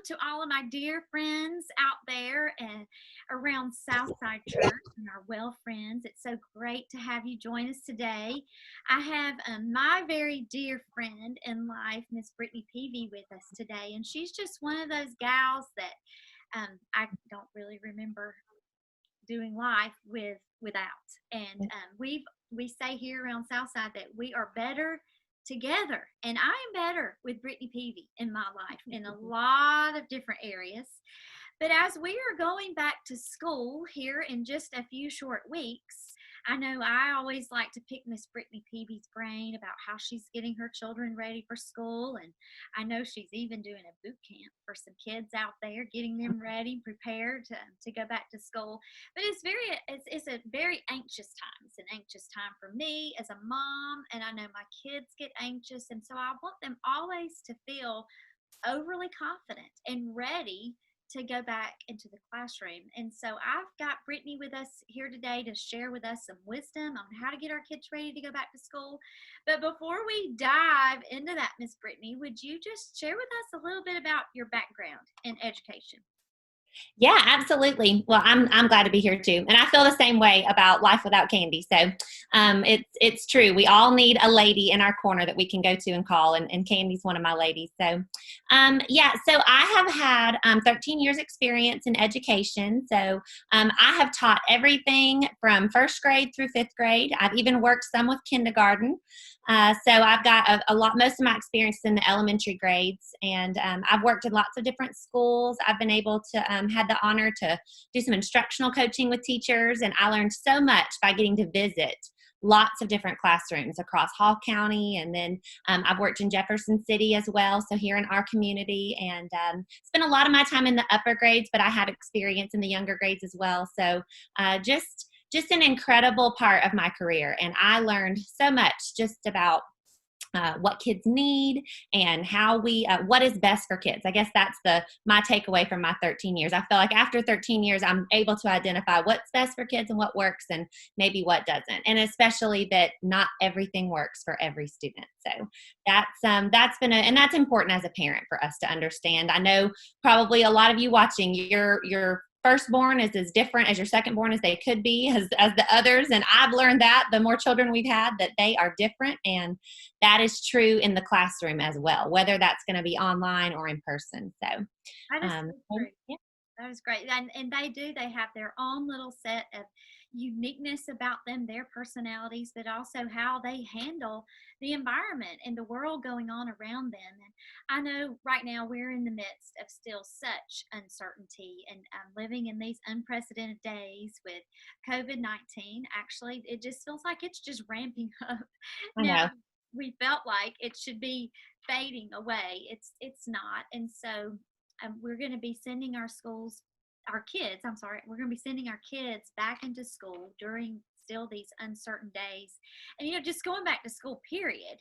to all of my dear friends out there and around Southside Church and our well friends. It's so great to have you join us today. I have my very dear friend in life, Miss Brittany Peevy, with us today, and she's just one of those gals that I don't really remember doing life without. And we say here around Southside that we are better together, and I am better with Brittany Peevy in my life in a lot of different areas. But as we are going back to school here in just a few short weeks, I know I always like to pick Miss Brittany Peevy's brain about how she's getting her children ready for school. And I know she's even doing a boot camp for some kids out there, getting them ready, prepared to go back to school. But it's a very anxious time. It's an anxious time for me as a mom, and I know my kids get anxious. And so I want them always to feel overly confident and ready to go back into the classroom. And so I've got Brittany with us here today to share with us some wisdom on how to get our kids ready to go back to school. But before we dive into that, Miss Brittany, would you just share with us a little bit about your background in education? Yeah, absolutely. Well, I'm glad to be here too, and I feel the same way about life without Candy. So, it's true. We all need a lady in our corner that we can go to and call, and Candy's one of my ladies. So, yeah. So I have had 13 years experience in education. So, I have taught everything from first grade through fifth grade. I've even worked some with kindergarten. So I've got a lot, most of my experience in the elementary grades, and I've worked in lots of different schools. I've been able to had the honor to do some instructional coaching with teachers, and I learned so much by getting to visit lots of different classrooms across Hall County, and then I've worked in Jefferson City as well, so here in our community, and spent a lot of my time in the upper grades, but I had experience in the younger grades as well. So just an incredible part of my career. And I learned so much just about what kids need and how what is best for kids. I guess that's my takeaway from my 13 years. I feel like after 13 years, I'm able to identify what's best for kids and what works and maybe what doesn't. And especially that not everything works for every student. So that's and that's important as a parent for us to understand. I know probably a lot of you watching, your firstborn is as different as your secondborn as they could be as the others. And I've learned that the more children we've had, that they are different. And that is true in the classroom as well, whether that's going to be online or in person. So That is so great. Yeah. That is great. And they have their own little set of uniqueness about them, their personalities, but also how they handle the environment and the world going on around them. And I know right now we're in the midst of still such uncertainty and living in these unprecedented days with COVID-19. Actually, it just feels like it's just ramping up. I know. Now, we felt like it should be fading away. It's not. And so we're going to be sending we're going to be sending our kids back into school during still these uncertain days. And, just going back to school, period,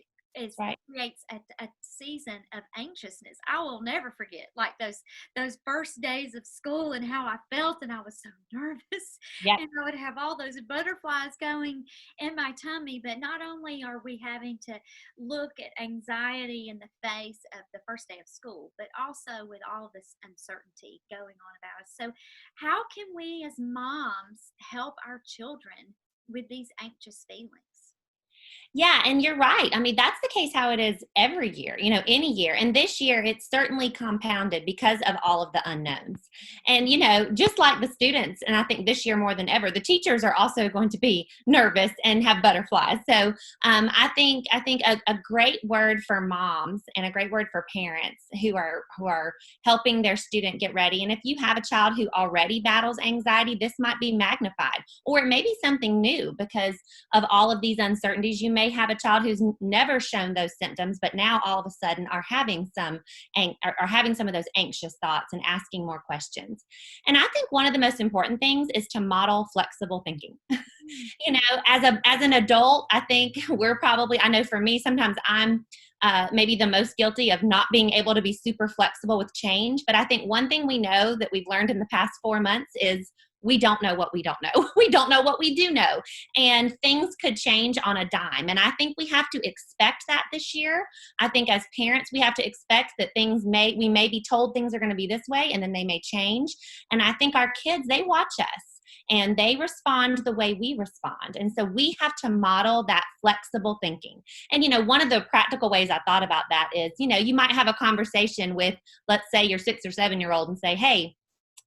Right. creates a season of anxiousness. I will never forget, like those first days of school and how I felt, and I was so nervous. Yep. And I would have all those butterflies going in my tummy. But not only are we having to look at anxiety in the face of the first day of school, but also with all this uncertainty going on about us. So how can we as moms help our children with these anxious feelings? Yeah, and you're right. I mean, that's the case how it is every year, any year. And this year, it's certainly compounded because of all of the unknowns. And, just like the students, and I think this year more than ever, the teachers are also going to be nervous and have butterflies. So I think a great word for moms and a great word for parents who are helping their student get ready. And if you have a child who already battles anxiety, this might be magnified, or it may be something new because of all of these uncertainties. You may have a child who's never shown those symptoms, but now all of a sudden are having some of those anxious thoughts and asking more questions. And I think one of the most important things is to model flexible thinking. As an adult, I think I know for me, sometimes I'm maybe the most guilty of not being able to be super flexible with change. But I think one thing we know that we've learned in the past 4 months is we don't know what we don't know. We don't know what we do know. And things could change on a dime. And I think we have to expect that this year. I think as parents, we have to expect that we may be told things are going to be this way and then they may change. And I think our kids, they watch us and they respond the way we respond. And so we have to model that flexible thinking. And, one of the practical ways I thought about that is, you might have a conversation with, let's say, your 6 or 7-year-old and say, hey,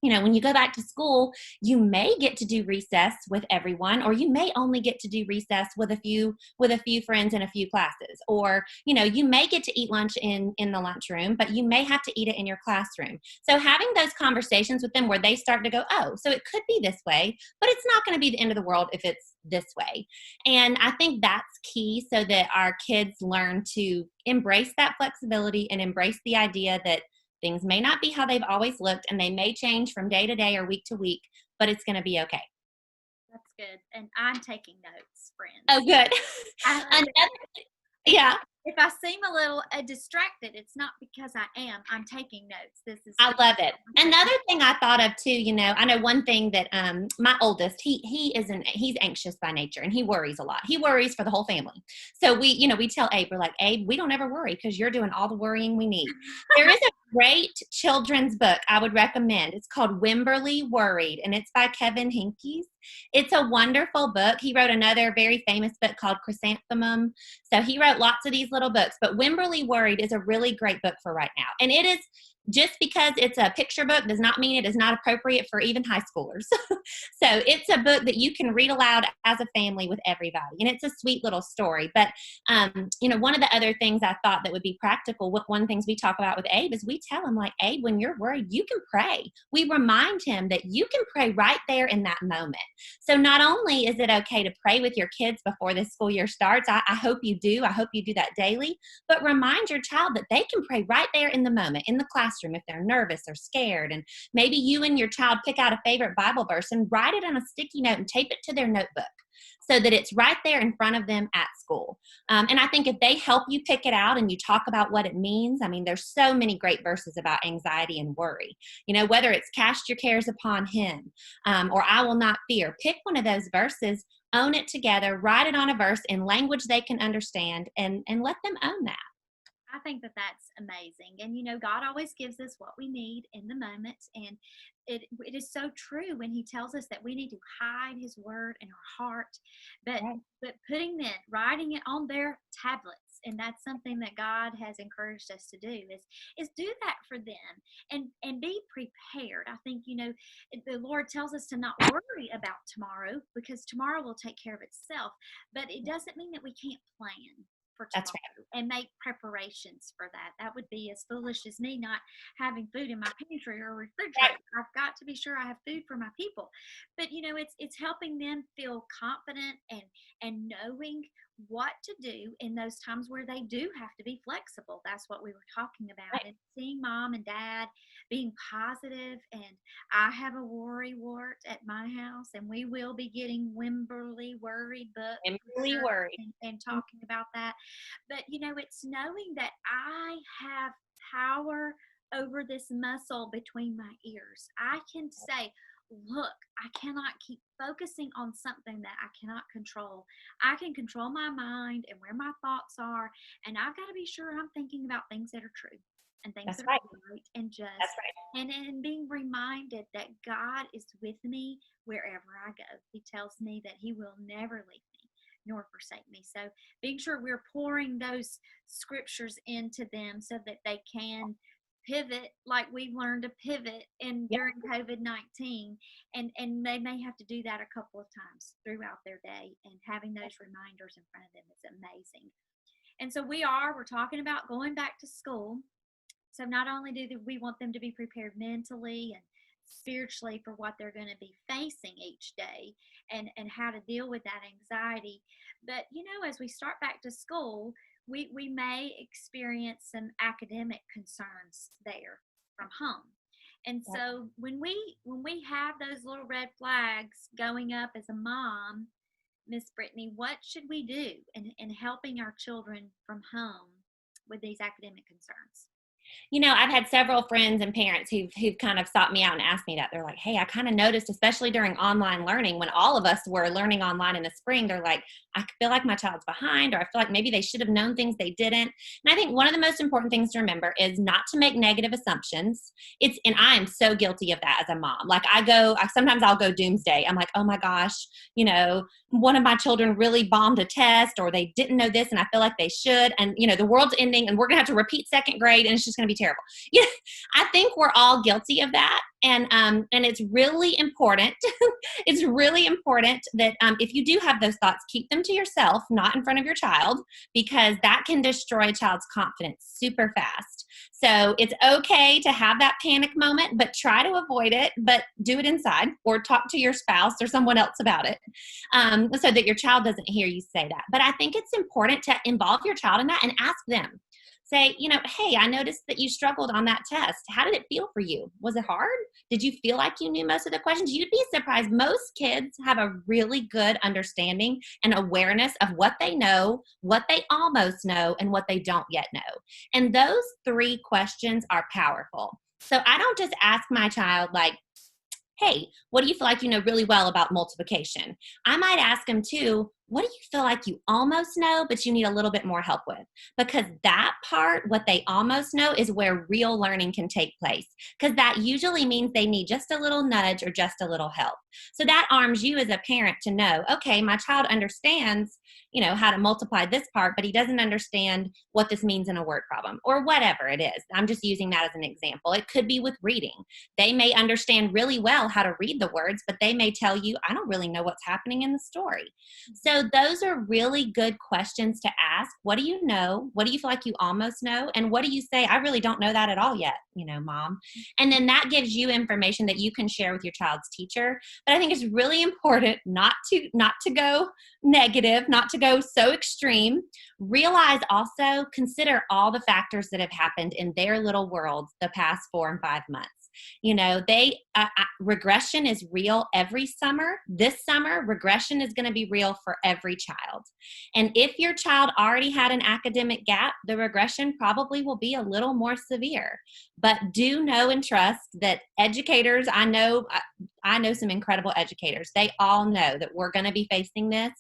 when you go back to school, you may get to do recess with everyone, or you may only get to do recess with a few friends in a few classes. Or, you may get to eat lunch in the lunchroom, but you may have to eat it in your classroom. So having those conversations with them where they start to go, oh, so it could be this way, but it's not going to be the end of the world if it's this way. And I think that's key so that our kids learn to embrace that flexibility and embrace the idea that things may not be how they've always looked, and they may change from day to day or week to week, but it's going to be okay. That's good. And I'm taking notes, friends. Oh, good. Yeah. If I seem a little distracted, it's not because I am. I'm taking notes. I love it. Another thing I thought of too, I know one thing that my oldest, he's anxious by nature and he worries a lot. He worries for the whole family. So we tell Abe, we're like, Abe, we don't ever worry because you're doing all the worrying we need. There is a great children's book I would recommend. It's called Wimberly Worried, and it's by Kevin Henkes. It's a wonderful book. He wrote another very famous book called Chrysanthemum. So he wrote lots of these little books, but Wimberly Worried is a really great book for right now. And it is, just because it's a picture book does not mean it is not appropriate for even high schoolers. So it's a book that you can read aloud as a family with everybody. And it's a sweet little story. But, one of the other things I thought that would be practical, one of the things we talk about with Abe is we tell him, like, Abe, when you're worried, you can pray. We remind him that you can pray right there in that moment. So not only is it okay to pray with your kids before the school year starts, I hope you do. I hope you do that daily. But remind your child that they can pray right there in the moment, in the classroom, if they're nervous or scared. And maybe you and your child pick out a favorite Bible verse and write it on a sticky note and tape it to their notebook so that it's right there in front of them at school. And I think if they help you pick it out and you talk about what it means, there's so many great verses about anxiety and worry. Whether it's cast your cares upon him or I will not fear, pick one of those verses, own it together, write it on a verse in language they can understand, and let them own that. I think that that's amazing. And, God always gives us what we need in the moment. And it is so true when he tells us that we need to hide his word in our heart, but writing it on their tablets. And that's something that God has encouraged us to do is do that for them and be prepared. I think, the Lord tells us to not worry about tomorrow because tomorrow will take care of itself, but it doesn't mean that we can't plan for tomorrow. That's right. And make preparations for that. That would be as foolish as me not having food in my pantry or refrigerator. Right. I've got to be sure I have food for my people. But it's helping them feel confident and knowing what to do in those times where they do have to be flexible. That's what we were talking about. Right. And seeing mom and dad being positive. And I have a worry wart at my house, and we will be getting Wimberly Worried book and talking about that. But it's knowing that I have power over this muscle between my ears. I can say, look, I cannot keep focusing on something that I cannot control. I can control my mind and where my thoughts are, and I've got to be sure I'm thinking about things that are true and things that are right and just. That's right. And being reminded that God is with me wherever I go. He tells me that he will never leave me nor forsake me. So being sure we're pouring those scriptures into them so that they can pivot like we've learned to pivot during COVID-19, and they may have to do that a couple of times throughout their day, and having those reminders in front of them is amazing. And so we're talking about going back to school. So not only do we want them to be prepared mentally and spiritually for what they're going to be facing each day and how to deal with that anxiety, but as we start back to school, we may experience some academic concerns there from home. And so when we have those little red flags going up as a mom, Miss Brittany, what should we do in helping our children from home with these academic concerns? I've had several friends and parents who've kind of sought me out and asked me that. They're like, hey, I kind of noticed, especially during online learning, when all of us were learning online in the spring, they're like, I feel like my child's behind, or I feel like maybe they should have known things they didn't. And I think one of the most important things to remember is not to make negative assumptions. And I am so guilty of that as a mom. Like sometimes I'll go doomsday. I'm like, oh my gosh, one of my children really bombed a test, or they didn't know this and I feel like they should. And, the world's ending and we're going to have to repeat second grade and it's just going to be terrible. Yeah, I think we're all guilty of that. And it's really important. It's really important that if you do have those thoughts, keep them to yourself, not in front of your child, because that can destroy a child's confidence super fast. So it's okay to have that panic moment, but try to avoid it, but do it inside or talk to your spouse or someone else about it, so that your child doesn't hear you say that. But I think it's important to involve your child in that and ask them. Say, hey, I noticed that you struggled on that test. How did it feel for you? Was it hard? Did you feel like you knew most of the questions? You'd be surprised. Most kids have a really good understanding and awareness of what they know, what they almost know, and what they don't yet know. And those 3 questions are powerful. So I don't just ask my child, like, hey, what do you feel like you know really well about multiplication? I might ask them too, what do you feel like you almost know, but you need a little bit more help with? Because that part, what they almost know, is where real learning can take place. Because that usually means they need just a little nudge or just a little help. So that arms you as a parent to know, okay, my child understands, how to multiply this part, but he doesn't understand what this means in a word problem or whatever it is. I'm just using that as an example. It could be with reading. They may understand really well how to read the words, but they may tell you, I don't really know what's happening in the story. So those are really good questions to ask. What do you know? What do you feel like you almost know? And what do you say? I really don't know that at all yet, mom. And then that gives you information that you can share with your child's teacher. But I think it's really important not to go negative, not to go so extreme. Realize also, consider all the factors that have happened in their little world the past 4 and 5 months. Regression is real every summer. This summer, regression is going to be real for every child. And if your child already had an academic gap, the regression probably will be a little more severe. But do know and trust that educators, I know some incredible educators. They all know that we're going to be facing this.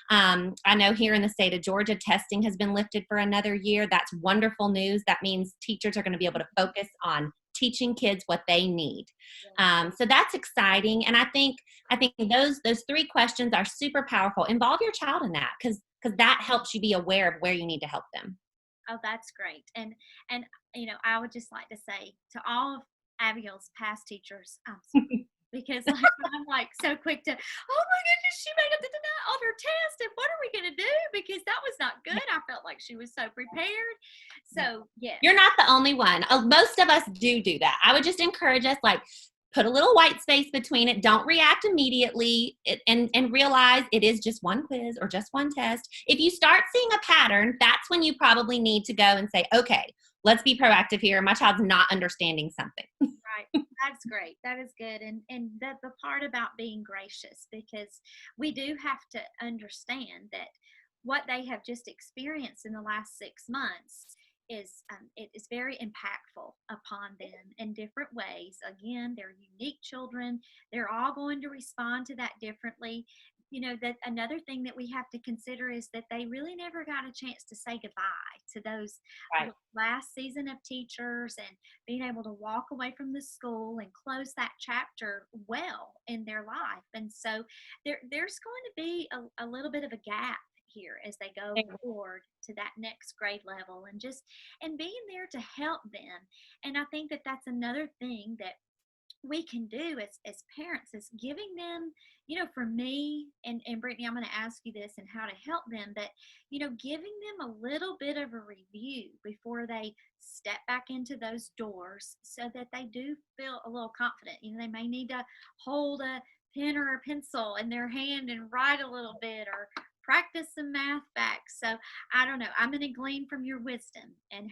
I know here in the state of Georgia, testing has been lifted for another year. That's wonderful news. That means teachers are going to be able to focus on teaching kids what they need. So that's exciting. And I think those 3 questions are super powerful. Involve your child in that because that helps you be aware of where you need to help them. Oh, that's great. And I would just like to say to all of Abigail's past teachers, I'm sorry. Because I'm so quick to, oh my goodness, she made it on her test, and what are we going to do? Because that was not good. I felt like she was so prepared. So yes, you're not the only one. Most of us do that. I would just encourage us, put a little white space between it. Don't react immediately, and realize it is just one quiz or just one test. If you start seeing a pattern, that's when you probably need to go and say, okay, let's be proactive here. My child's not understanding something. Right. That's great. That is good. And the part about being gracious, because we do have to understand that what they have just experienced in the last 6 months it is very impactful upon them in different ways. Again, they're unique children. They're all going to respond to that differently. That another thing that we have to consider is that they really never got a chance to say goodbye to those Right. last season of teachers, and being able to walk away from the school and close that chapter well in their life. And so there's going to be a little bit of a gap here as they go forward to that next grade level, and being there to help them. And I think that that's another thing that we can do as parents is giving them, for me and Brittany, I'm going to ask you this and how to help them, but giving them a little bit of a review before they step back into those doors, so that they do feel a little confident. They may need to hold a pen or a pencil in their hand and write a little bit, or practice some math facts. So I don't know, I'm going to glean from your wisdom and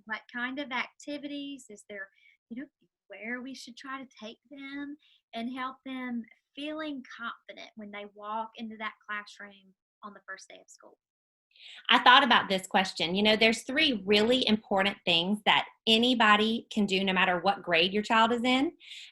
what kind of activities is there, where we should try to take them and help them feeling confident when they walk into that classroom on the first day of school. I thought about this question. There's three really important things that anybody can do no matter what grade your child is in.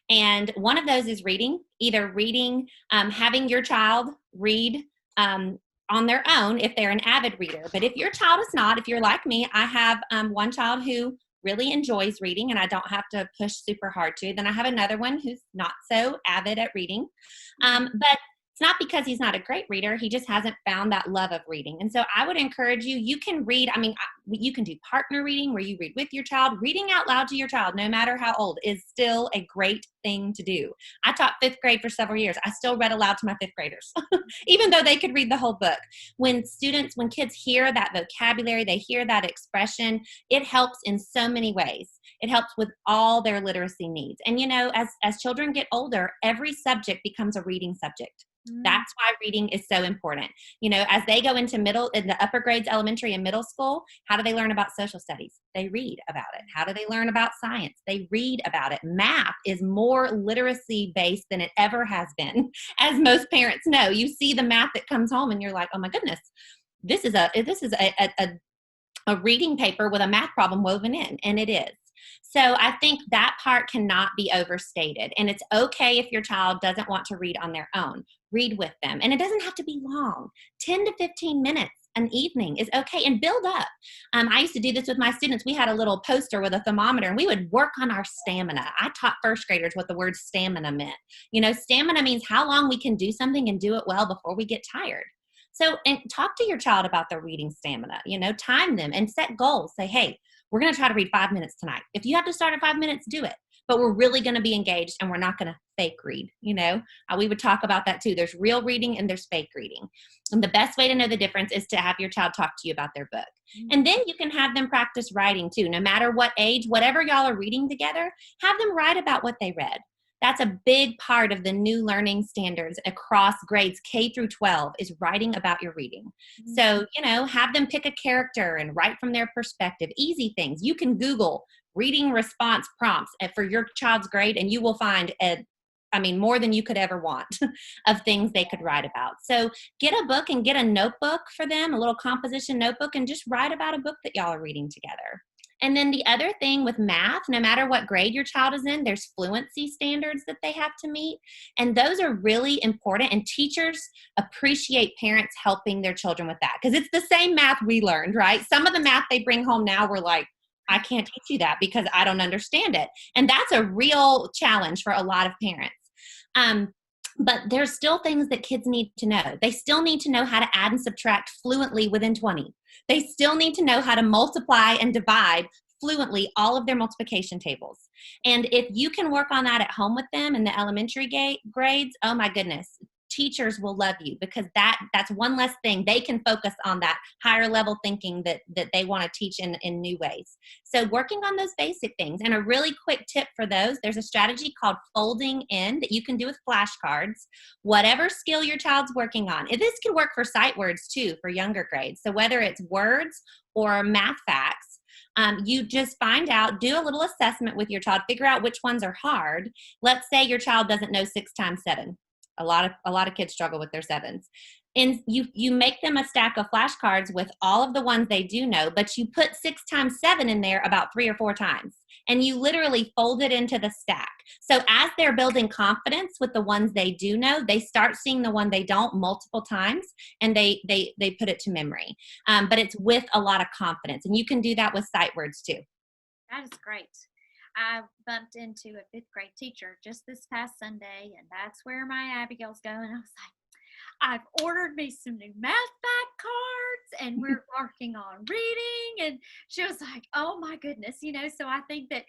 And one of those is reading, either reading, having your child read on their own if they're an avid reader. But if your child is not, if you're like me, I have one child who really enjoys reading and I don't have to push super hard to. Then I have another one who's not so avid at reading. But it's not because he's not a great reader. He just hasn't found that love of reading. And so I would encourage you, you can read. I mean, you can do partner reading where you read with your child. Reading out loud to your child, no matter how old, is still a great thing to do. I taught fifth grade for several years. I still read aloud to my fifth graders, even though they could read the whole book. When kids hear that vocabulary, they hear that expression, it helps in so many ways. It helps with all their literacy needs. And, as children get older, every subject becomes a reading subject. That's why reading is so important. As they go into in the upper grades, elementary and middle school, how do they learn about social studies? They read about it. How do they learn about science? They read about it. Math is more literacy based than it ever has been, as most parents know. You see the math that comes home and you're like, oh my goodness, this is a reading paper with a math problem woven in, and it is. So I think that part cannot be overstated. And it's okay if your child doesn't want to read on their own. Read with them. And it doesn't have to be long. 10 to 15 minutes an evening is okay, and build up. I used to do this with my students. We had a little poster with a thermometer and we would work on our stamina. I taught first graders what the word stamina meant. Stamina means how long we can do something and do it well before we get tired. So, and talk to your child about their reading stamina, time them and set goals. Say, hey, we're going to try to read 5 minutes tonight. If you have to start at 5 minutes, do it. But we're really going to be engaged and we're not going to fake read. We would talk about that too. There's real reading and there's fake reading. And the best way to know the difference is to have your child talk to you about their book. And then you can have them practice writing too. No matter what age, whatever y'all are reading together, have them write about what they read. That's a big part of the new learning standards across grades K through 12 is writing about your reading. So, have them pick a character and write from their perspective. Easy things. You can Google reading response prompts for your child's grade and you will find more than you could ever want of things they could write about. So get a book and get a notebook for them, a little composition notebook, and just write about a book that y'all are reading together. And then the other thing with math, no matter what grade your child is in, there's fluency standards that they have to meet. And those are really important. And teachers appreciate parents helping their children with that because it's the same math we learned, right? Some of the math they bring home now, we're like, I can't teach you that because I don't understand it. And that's a real challenge for a lot of parents. But there's still things that kids need to know. They still need to know how to add and subtract fluently within 20. They still need to know how to multiply and divide fluently all of their multiplication tables. And if you can work on that at home with them in the elementary grades, oh my goodness, teachers will love you because that's one less thing. They can focus on that higher level thinking that they want to teach in new ways. So working on those basic things. And a really quick tip for those, there's a strategy called folding in that you can do with flashcards. Whatever skill your child's working on. This can work for sight words too for younger grades. So whether it's words or math facts, you just find out, do a little assessment with your child, figure out which ones are hard. Let's say your child doesn't know 6 times 7. A lot of kids struggle with their 7s. And you make them a stack of flashcards with all of the ones they do know, but you put 6 times 7 in there about 3 or 4 times. And you literally fold it into the stack. So as they're building confidence with the ones they do know, they start seeing the one they don't multiple times, and they put it to memory. But it's with a lot of confidence. And you can do that with sight words too. That is great. I bumped into a 5th grade teacher just this past Sunday, and that's where my Abigail's going. I was like, I've ordered me some new math fact cards and we're working on reading. And she was like, oh my goodness, so I think that,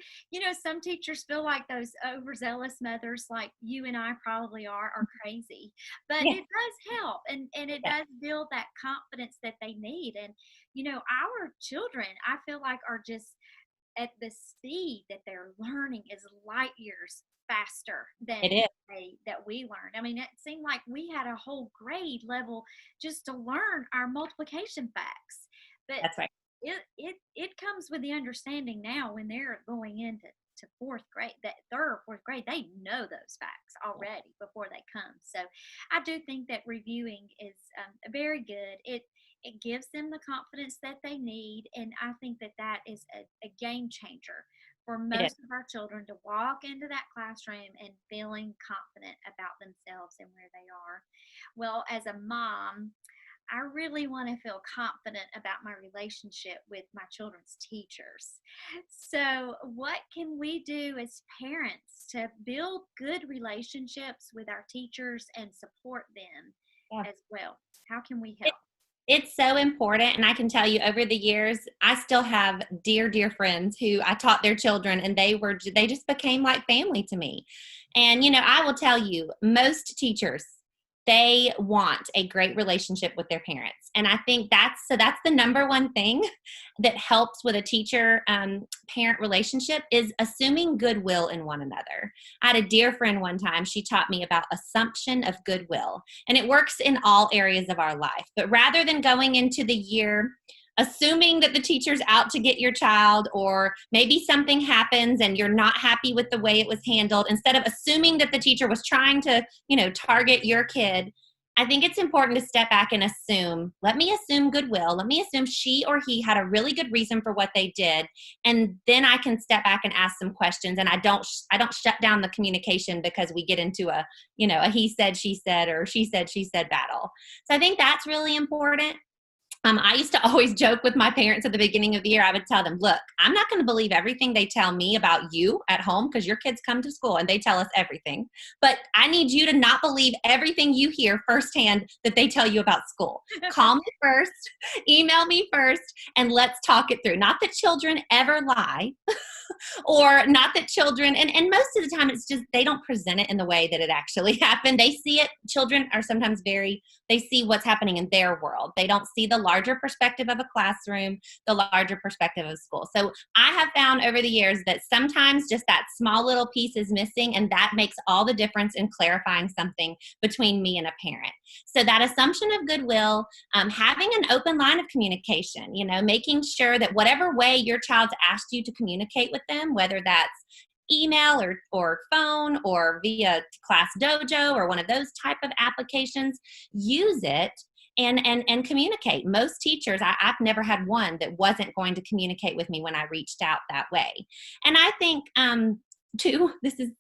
some teachers feel like those overzealous mothers like you and I probably are crazy, but it does help and it does build that confidence that they need. And, our children, I feel like are just at the speed that they're learning is light years faster than that we learned. I mean, it seemed like we had a whole grade level just to learn our multiplication facts. But that's right. It comes with the understanding now when they're going into to fourth grade, that third or fourth grade, they know those facts already before they come. So I do think that reviewing is very good. It gives them the confidence that they need, and I think that that is a game changer for It is. most of our children to walk into that classroom and feeling confident about themselves and where they are. Well, as a mom, I really want to feel confident about my relationship with my children's teachers. So, what can we do as parents to build good relationships with our teachers and support them Yeah. as well? How can we It, help? it's so important. And I can tell you over the years, I still have dear, dear friends who I taught their children, and they just became like family to me. And, I will tell you, most teachers, they want a great relationship with their parents. And I think that's the number one thing that helps with a teacher parent relationship is assuming goodwill in one another. I had a dear friend one time, she taught me about assumption of goodwill, and it works in all areas of our life. But rather than going into the year assuming that the teacher's out to get your child, or maybe something happens and you're not happy with the way it was handled, instead of assuming that the teacher was trying to, target your kid, I think it's important to step back and let me assume goodwill. Let me assume she or he had a really good reason for what they did. And then I can step back and ask some questions, and I don't shut down the communication because we get into a he said, she said, or she said battle. So I think that's really important. I used to always joke with my parents at the beginning of the year. I would tell them, look, I'm not going to believe everything they tell me about you at home, because your kids come to school and they tell us everything. But I need you to not believe everything you hear firsthand that they tell you about school. Call me first, email me first, and let's talk it through. Not that children ever lie, or not that children, and most of the time it's just they don't present it in the way that it actually happened. They see it. Children are sometimes they see what's happening in their world. They don't see the larger perspective of a classroom, the larger perspective of school. So I have found over the years that sometimes just that small little piece is missing, and that makes all the difference in clarifying something between me and a parent. So that assumption of goodwill, having an open line of communication, making sure that whatever way your child's asked you to communicate with them, whether that's email or phone or via Class Dojo or one of those type of applications, use it and communicate. Most teachers, I've never had one that wasn't going to communicate with me when I reached out that way. And I think too,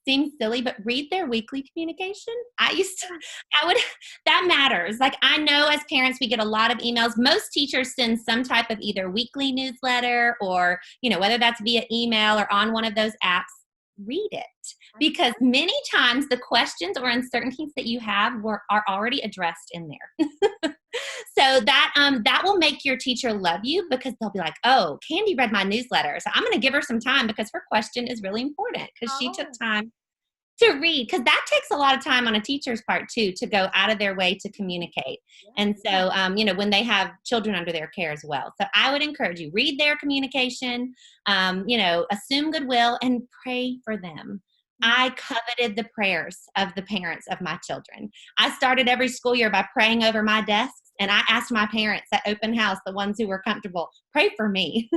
seems silly, but read their weekly communication. That matters. Like, I know as parents, we get a lot of emails. Most teachers send some type of either weekly newsletter or, whether that's via email or on one of those apps. Read it, because many times the questions or uncertainties that you have are already addressed in there. So that will make your teacher love you, because they'll be like, oh, Candy read my newsletter, so I'm going to give her some time because her question is really important, because she took time to read, because that takes a lot of time on a teacher's part too, to go out of their way to communicate. And so, when they have children under their care as well. So I would encourage you, read their communication, assume goodwill, and pray for them. I coveted the prayers of the parents of my children. I started every school year by praying over my desks, and I asked my parents at open house, the ones who were comfortable, pray for me,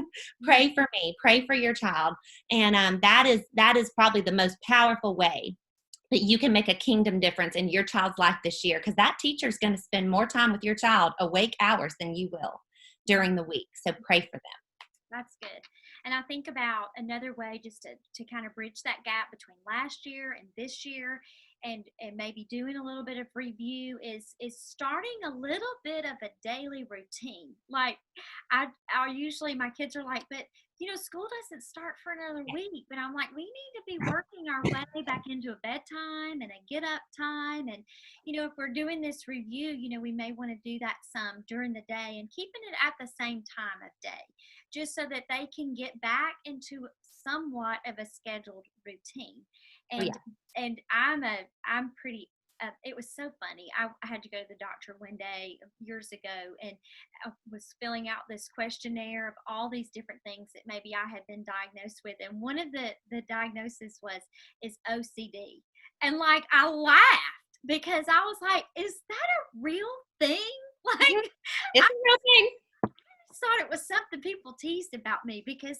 pray for me, pray for your child. And that is probably the most powerful way that you can make a kingdom difference in your child's life this year, because that teacher is going to spend more time with your child awake hours than you will during the week. So pray for them. That's good. And I think about another way just to kind of bridge that gap between last year and this year, and maybe doing a little bit of review is starting a little bit of a daily routine. Like I usually, my kids are like, but school doesn't start for another week. But I'm like, we need to be working our way back into a bedtime and a get up time. And, if we're doing this review, we may want to do that some during the day and keeping it at the same time of day, just so that they can get back into somewhat of a scheduled routine. And I'm pretty, it was so funny. I had to go to the doctor one day years ago, and I was filling out this questionnaire of all these different things that maybe I had been diagnosed with. And one of the diagnoses is OCD. And like, I laughed because I was like, is that a real thing? Like, it's a real thing. I thought it was something people teased about me, because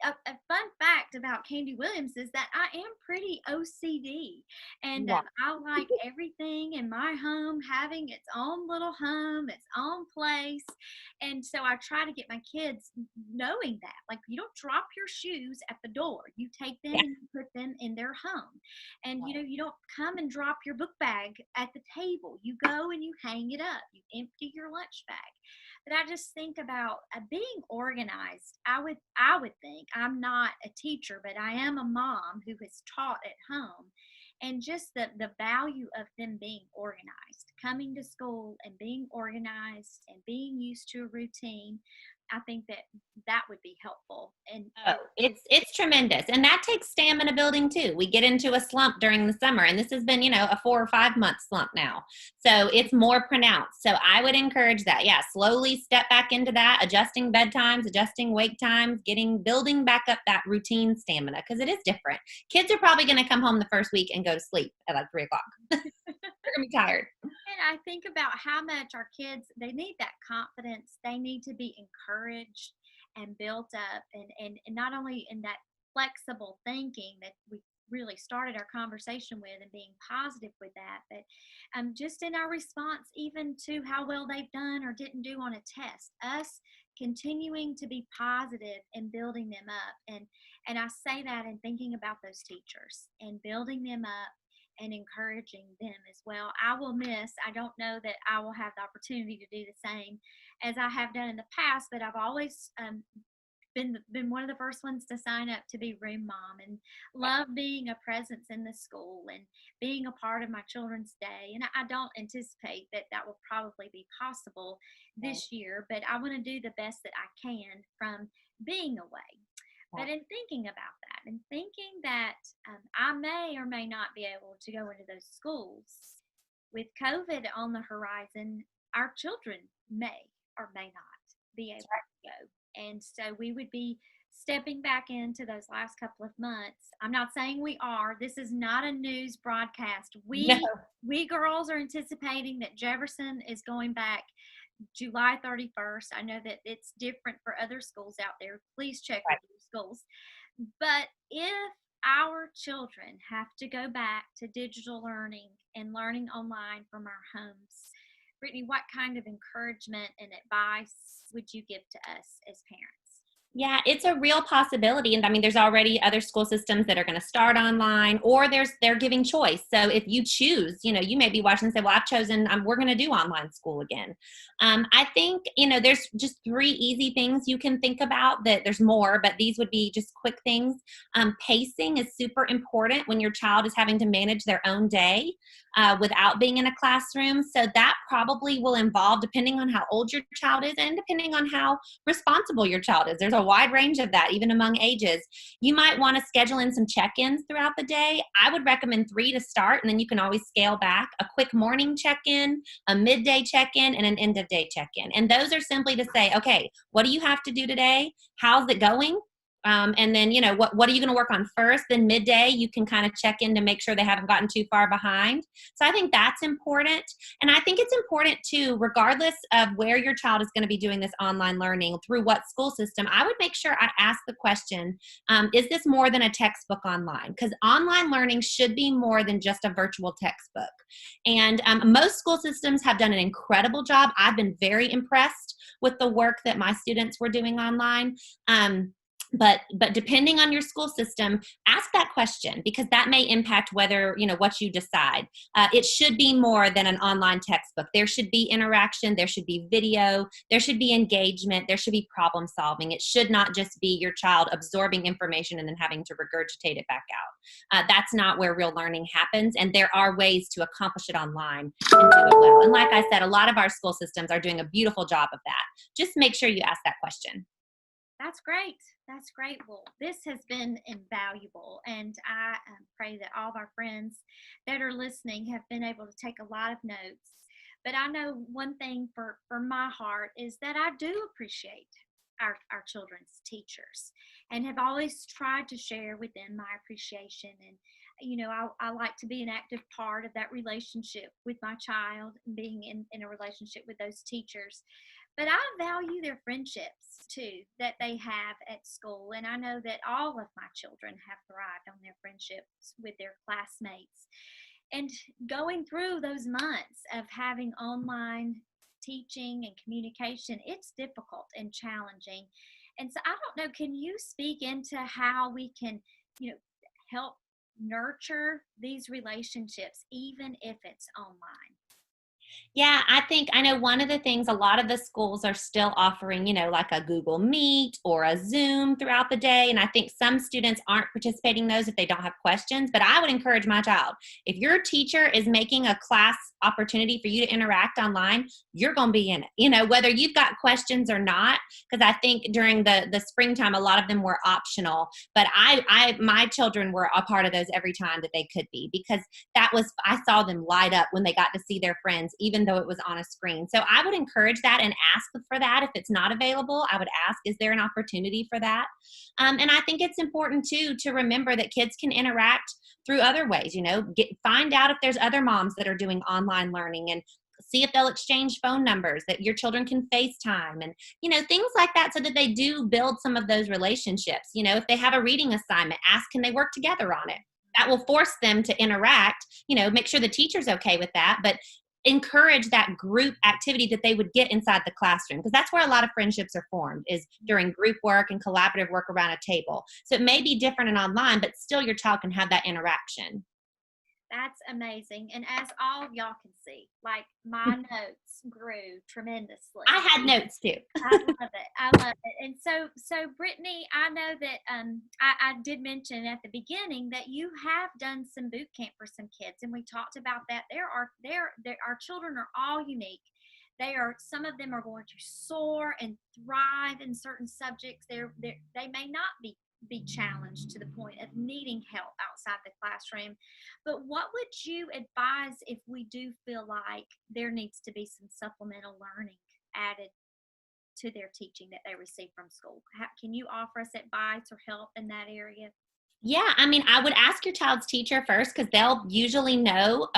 a fun fact about Candy Williams is that I am pretty OCD, and Yeah. I like everything in my home having its own little home, its own place, and so I try to get my kids knowing that, like, you don't drop your shoes at the door. You take them Yeah. and you put them in their home, and you don't come and drop your book bag at the table. You go and you hang it up. You empty your lunch bag. But I just think about being organized. I would think, I'm not a teacher, but I am a mom who has taught at home, and just the value of them being organized, coming to school and being organized and being used to a routine. I think that that would be helpful. And Oh, it's tremendous. And that takes stamina building too. We get into a slump during the summer, and this has been, a 4 or 5 month slump now. So it's more pronounced. So I would encourage that. Yeah, slowly step back into that, adjusting bedtimes, adjusting wake times, building back up that routine stamina, because it is different. Kids are probably going to come home the first week and go to sleep at like 3 o'clock. They're going to be tired. And I think about how much our kids, they need that confidence. They need to be encouraged and built up, and not only in that flexible thinking that we really started our conversation with, and being positive with that, but just in our response even to how well they've done or didn't do on a test, us continuing to be positive and building them up. And I say that in thinking about those teachers and building them up and encouraging them as well. I don't know that I will have the opportunity to do the same as I have done in the past, but I've always been one of the first ones to sign up to be room mom, and love being a presence in the school and being a part of my children's day. And I don't anticipate that that will probably be possible this year, but I want to do the best that I can from being away. But in thinking about that, and thinking that I may or may not be able to go into those schools with COVID on the horizon, our children may or may not be able to go. And so we would be stepping back into those last couple of months. I'm not saying we are. This is not a news broadcast. No. We girls are anticipating that Jefferson is going back July 31st. I know that it's different for other schools out there. Please check with your schools. But if our children have to go back to digital learning and learning online from our homes, Brittany, what kind of encouragement and advice would you give to us as parents? Yeah, it's a real possibility. And I mean, there's already other school systems that are going to start online, or they're giving choice. So if you choose, you may be watching and say, well, I've chosen, we're going to do online school again. I think, there's just 3 easy things you can think about. That there's more, but these would be just quick things. Pacing is super important when your child is having to manage their own day without being in a classroom. So that probably will involve, depending on how old your child is and depending on how responsible your child is. There's a wide range of that, even among ages. You might want to schedule in some check-ins throughout the day. I would recommend 3 to start, and then you can always scale back. A quick morning check-in, a midday check-in, and an end-of-day check-in. And those are simply to say, okay, what do you have to do today? How's it going? And then, what are you going to work on first? Then midday, you can kind of check in to make sure they haven't gotten too far behind. So I think that's important. And I think it's important too, regardless of where your child is going to be doing this online learning, through what school system, I would make sure I ask the question, is this more than a textbook online? Because online learning should be more than just a virtual textbook. And most school systems have done an incredible job. I've been very impressed with the work that my students were doing online. But depending on your school system, ask that question, because that may impact whether, what you decide. It should be more than an online textbook. There should be interaction. There should be video. There should be engagement. There should be problem solving. It should not just be your child absorbing information and then having to regurgitate it back out. That's not where real learning happens. And there are ways to accomplish it online and do it well. And like I said, a lot of our school systems are doing a beautiful job of that. Just make sure you ask that question. That's great. That's great. Well, this has been invaluable, and I pray that all of our friends that are listening have been able to take a lot of notes. But I know one thing for my heart is that I do appreciate our children's teachers, and have always tried to share with them my appreciation. And I like to be an active part of that relationship with my child, and being in a relationship with those teachers. But I value their friendships too that they have at school. And I know that all of my children have thrived on their friendships with their classmates. And going through those months of having online teaching and communication, it's difficult and challenging. And so I don't know, can you speak into how we can, help nurture these relationships even if it's online? Yeah, I know one of the things a lot of the schools are still offering, like a Google Meet or a Zoom throughout the day. And I think some students aren't participating in those if they don't have questions. But I would encourage my child, if your teacher is making a class opportunity for you to interact online, you're going to be in it, whether you've got questions or not. Because I think during the springtime, a lot of them were optional. But my children were a part of those every time that they could be, because I saw them light up when they got to see their friends, even though it was on a screen. So I would encourage that and ask for that. If it's not available, I would ask, is there an opportunity for that? And I think it's important too to remember that kids can interact through other ways. Find out if there's other moms that are doing online learning, and see if they'll exchange phone numbers, that your children can FaceTime, and things like that, so that they do build some of those relationships. If they have a reading assignment, ask, can they work together on it? That will force them to interact. Make sure the teacher's okay with that, but encourage that group activity that they would get inside the classroom, because that's where a lot of friendships are formed, is during group work and collaborative work around a table. So it may be different in online, but still your child can have that interaction. That's amazing. And as all of y'all can see, like, my notes grew tremendously. I had notes too. I love it. I love it. And so Brittany, I know that I did mention at the beginning that you have done some boot camp for some kids, and we talked about that. Our children are all unique. Some of them are going to soar and thrive in certain subjects. They may not be challenged to the point of needing help outside the classroom. But what would you advise if we do feel like there needs to be some supplemental learning added to their teaching that they receive from school? Can you offer us advice or help in that area? Yeah, I would ask your child's teacher first, because they'll usually know.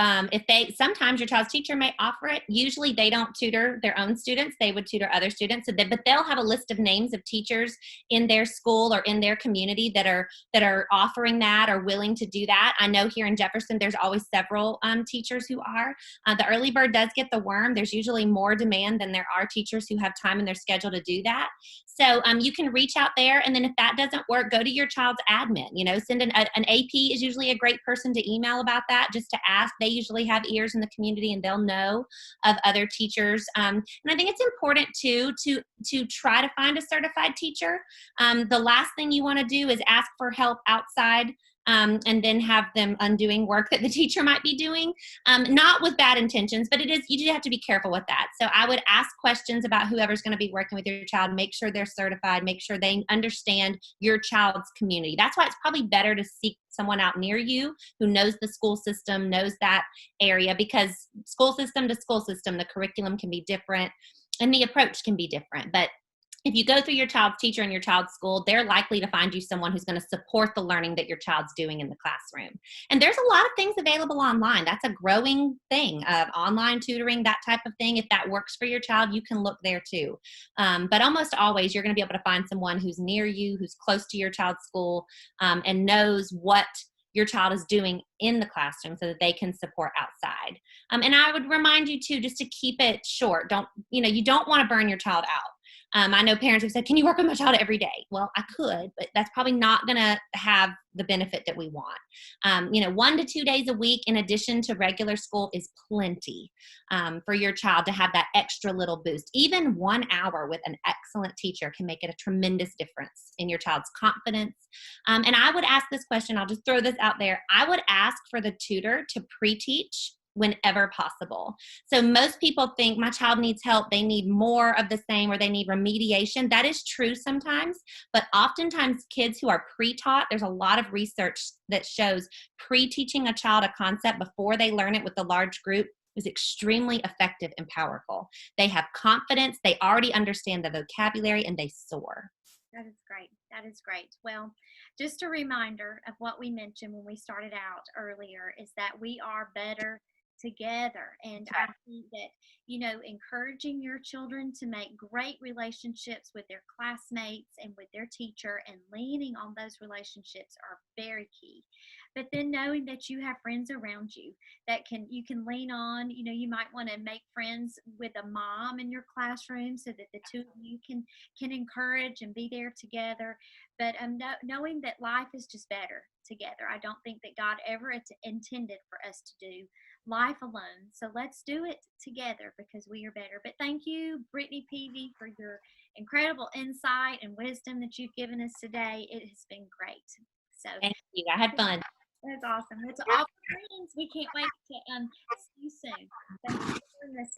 Sometimes your child's teacher may offer it. Usually they don't tutor their own students. They would tutor other students. But they'll have a list of names of teachers in their school or in their community that are offering that or willing to do that. I know here in Jefferson, there's always several teachers who are. The early bird does get the worm. There's usually more demand than there are teachers who have time in their schedule to do that. So you can reach out there, and then if that doesn't work, go to your child's admin. Send an AP is usually a great person to email about that, just to ask. They usually have ears in the community, and they'll know of other teachers. And I think it's important too to try to find a certified teacher. The last thing you want to do is ask for help outside, and then have them undoing work that the teacher might be doing, not with bad intentions, but you do have to be careful with that. So I would ask questions about whoever's going to be working with your child, make sure they're certified, make sure they understand your child's community. That's why it's probably better to seek someone out near you who knows the school system, knows that area, because school system to school system, the curriculum can be different and the approach can be different. But if you go through your child's teacher in your child's school, they're likely to find you someone who's going to support the learning that your child's doing in the classroom. And there's a lot of things available online. That's a growing thing, online tutoring, that type of thing. If that works for your child, you can look there too. But almost always, you're going to be able to find someone who's near you, who's close to your child's school, and knows what your child is doing in the classroom, so that they can support outside. And I would remind you too, just to keep it short. You don't want to burn your child out. I know parents have said, can you work with my child every day? Well, I could, but that's probably not going to have the benefit that we want. 1 to 2 days a week in addition to regular school is plenty for your child to have that extra little boost. Even 1 hour with an excellent teacher can make it a tremendous difference in your child's confidence. And I would ask this question, I'll just throw this out there. I would ask for the tutor to pre-teach whenever possible. So most people think my child needs help, they need more of the same, or they need remediation. That is true sometimes, but oftentimes kids who are pre-taught, there's a lot of research that shows pre-teaching a child a concept before they learn it with a large group is extremely effective and powerful. They have confidence, they already understand the vocabulary, and they soar. That is great. That is great. Well, just a reminder of what we mentioned when we started out earlier is that we are better together. And I think that, encouraging your children to make great relationships with their classmates and with their teacher and leaning on those relationships are very key. But then knowing that you have friends around you that you can lean on. You might want to make friends with a mom in your classroom so that the two of you can encourage and be there together. But knowing that life is just better together. I don't think that God ever intended for us to do life alone. So let's do it together because we are better. But thank you, Brittany Peevy, for your incredible insight and wisdom that you've given us today. It has been great. So Thank you. I had fun. that's awesome. That's all friends. We can't wait to see you soon. Thank you for listening.